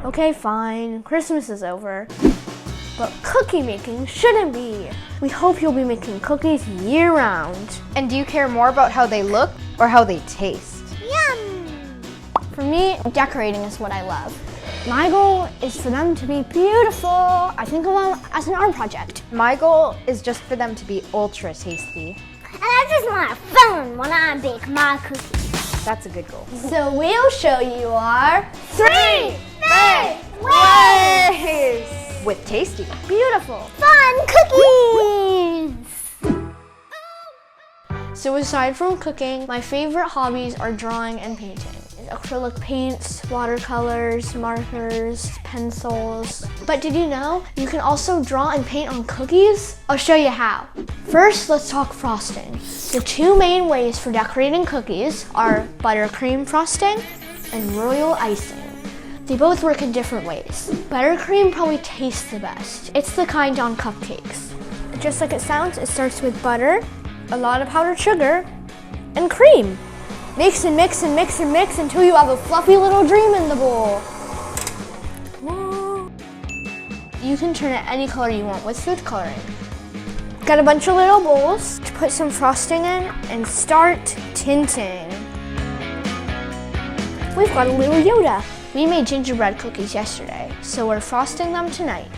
Okay, fine, Christmas is over, but cookie making shouldn't be. We hope you'll be making cookies year-round. And do you care more about how they look or how they taste? Yum! For me, decorating is what I love. My goal is for them to be beautiful. I think of them as an art project. My goal is just for them to be ultra tasty. And I just want to have fun when I bake my cookies. That's a good goal. So we'll show you our 3 big ways With tasty, beautiful, fun cookies! So aside from cooking, my favorite hobbies are drawing and painting. Acrylic paints, watercolors, markers, pencils. But did you know you can also draw and paint on cookies? I'll show you how. First, let's talk frosting. The 2 main ways for decorating cookies are buttercream frosting and royal icing. They both work in different ways. Buttercream probably tastes the best. It's the kind on cupcakes. Just like it sounds, it starts with butter, a lot of powdered sugar, and cream. Mix and mix and mix and mix until you have a fluffy little dream in the bowl. Whoa. You can turn it any color you want with food coloring. Got a bunch of little bowls to put some frosting in and start tinting. We've got a little Yola. We made gingerbread cookies yesterday, so we're frosting them tonight.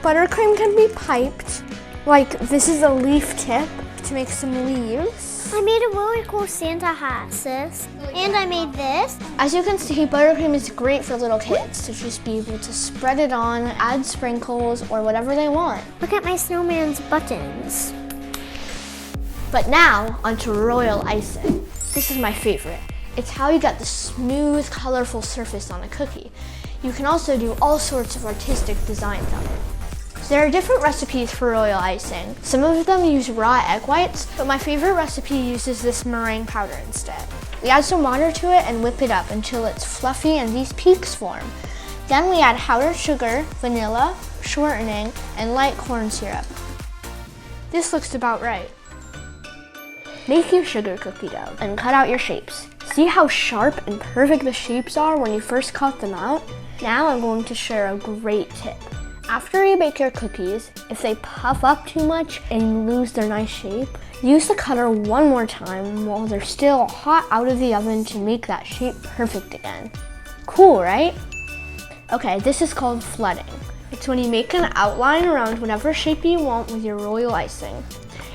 Buttercream can be piped, like this is a leaf tip to make some leaves. I made a really cool Santa hat, sis. And I made this. As you can see, buttercream is great for little kids to just be able to spread it on, add sprinkles, or whatever they want. Look at my snowman's buttons. But now, onto royal icing. This is my favorite. It's how you get the smooth, colorful surface on a cookie. You can also do all sorts of artistic designs on it. There are different recipes for royal icing. Some of them use raw egg whites, but my favorite recipe uses this meringue powder instead. We add some water to it and whip it up until it's fluffy and these peaks form. Then we add powdered sugar, vanilla, shortening, and light corn syrup. This looks about right. Make your sugar cookie dough and cut out your shapes. See how sharp and perfect the shapes are when you first cut them out? Now I'm going to share a great tip. After you bake your cookies, if they puff up too much and you lose their nice shape, use the cutter one more time while they're still hot out of the oven to make that shape perfect again. Cool, right? Okay, this is called flooding. It's when you make an outline around whatever shape you want with your royal icing.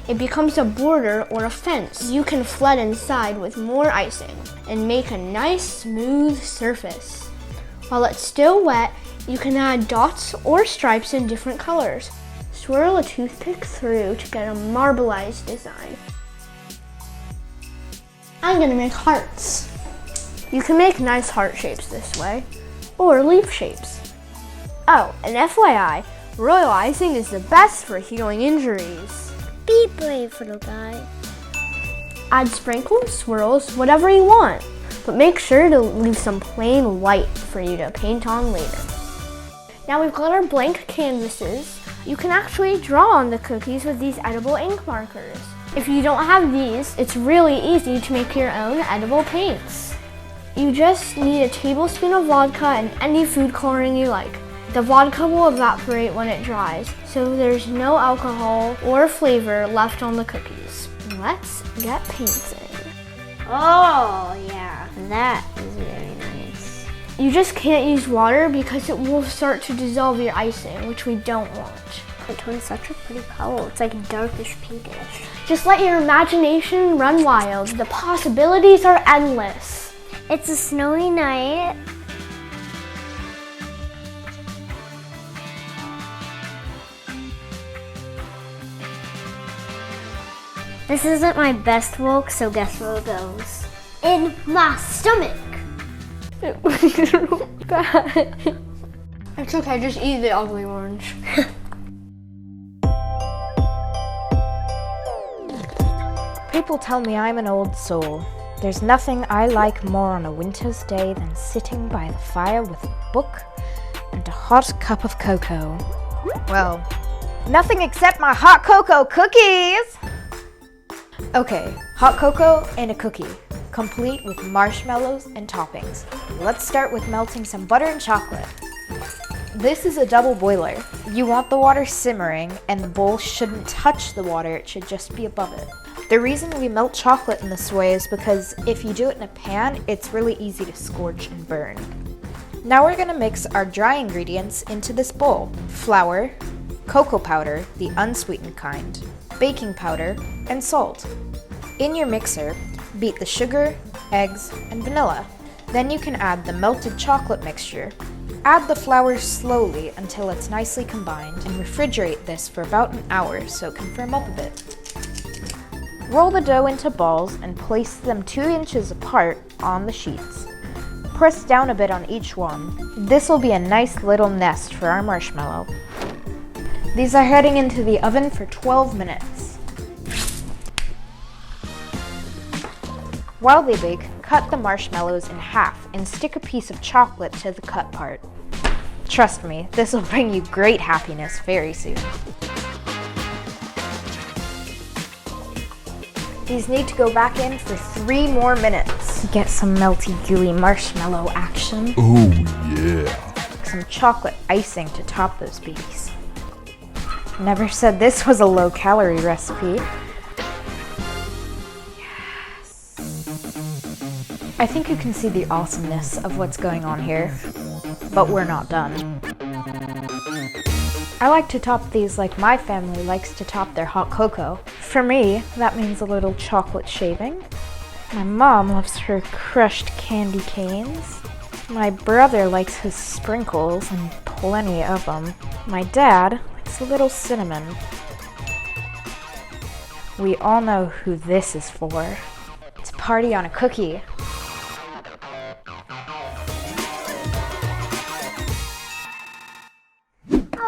It becomes a border or a fence. You can flood inside with more icing and make a nice smooth surface. While it's still wet, you can add dots or stripes in different colors. Swirl a toothpick through to get a marbleized design. I'm gonna make hearts. You can make nice heart shapes this way, or leaf shapes. Oh, and FYI, royal icing is the best for healing injuries. Be brave, little guy. Add sprinkles, swirls, whatever you want, but make sure to leave some plain white for you to paint on later. Now we've got our blank canvases. You can actually draw on the cookies with these edible ink markers. If you don't have these, it's really easy to make your own edible paints. You just need a tablespoon of vodka and any food coloring you like. The vodka will evaporate when it dries, so there's no alcohol or flavor left on the cookies. Let's get painting. Oh, yeah, that is very nice. You just can't use water because it will start to dissolve your icing, which we don't want. It turns such a pretty color. It's like darkish pinkish. Just let your imagination run wild. The possibilities are endless. It's a snowy night. This isn't my best walk, so guess where it goes? In my stomach. It was real bad. It's okay, just eat the ugly orange. People tell me I'm an old soul. There's nothing I like more on a winter's day than sitting by the fire with a book and a hot cup of cocoa. Well, nothing except my hot cocoa cookies! Okay, hot cocoa and a cookie, complete with marshmallows and toppings. Let's start with melting some butter and chocolate. This is a double boiler. You want the water simmering, and the bowl shouldn't touch the water, it should just be above it. The reason we melt chocolate in this way is because if you do it in a pan, it's really easy to scorch and burn. Now we're gonna mix our dry ingredients into this bowl. Flour, cocoa powder, the unsweetened kind, baking powder, and salt. In your mixer, beat the sugar, eggs, and vanilla. Then you can add the melted chocolate mixture. Add the flour slowly until it's nicely combined and refrigerate this for about an hour so it can firm up a bit. Roll the dough into balls and place them 2 inches apart on the sheets. Press down a bit on each one. This will be a nice little nest for our marshmallow. These are heading into the oven for 12 minutes. While they bake, cut the marshmallows in half and stick a piece of chocolate to the cut part. Trust me, this will bring you great happiness very soon. These need to go back in for 3 more minutes. Get some melty gooey marshmallow action. Oh yeah. Some chocolate icing to top those babies. Never said this was a low-calorie recipe. I think you can see the awesomeness of what's going on here, but we're not done. I like to top these like my family likes to top their hot cocoa. For me, that means a little chocolate shaving. My mom loves her crushed candy canes. My brother likes his sprinkles and plenty of them. My dad likes a little cinnamon. We all know who this is for. It's a party on a cookie.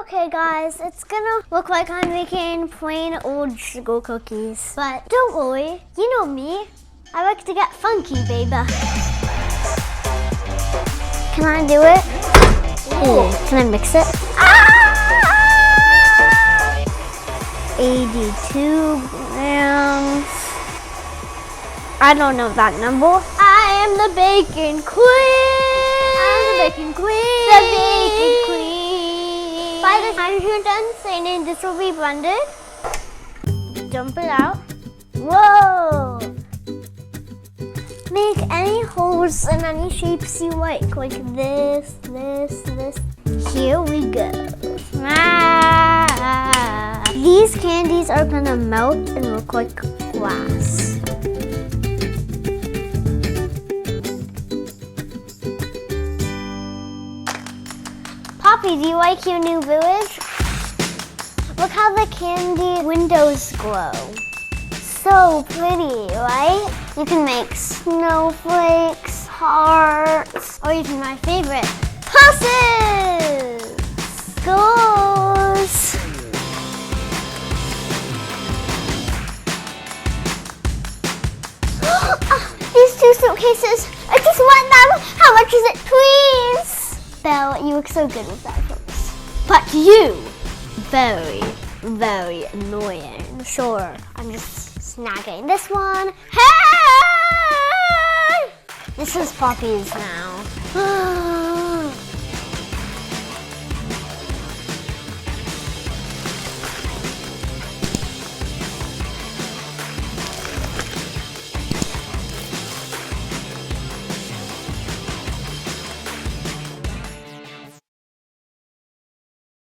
Okay guys, it's gonna look like I'm making plain old sugar cookies. But don't worry, you know me. I like to get funky, baby. Can I do it? Ooh, can I mix it? Ah! 82 grams. I don't know that number. I am the bacon queen. I'm the bacon queen. The bacon queen. By the time you're done sailing, this will be blended. Dump it out. Whoa! Make any holes in any shapes you like this, this, this. Here we go. Ah! These candies are gonna melt and look like glass. Poppy, do you like your new village? Look how the candy windows glow. So pretty, right? You can make snowflakes, hearts, or even my favorite, buses, goals. These 2 suitcases, I just want them. How much is it, please? Belle, you look so good with that voice. But you, very, very annoying. Sure, I'm just snagging this one. Hey! This is Poppy's now.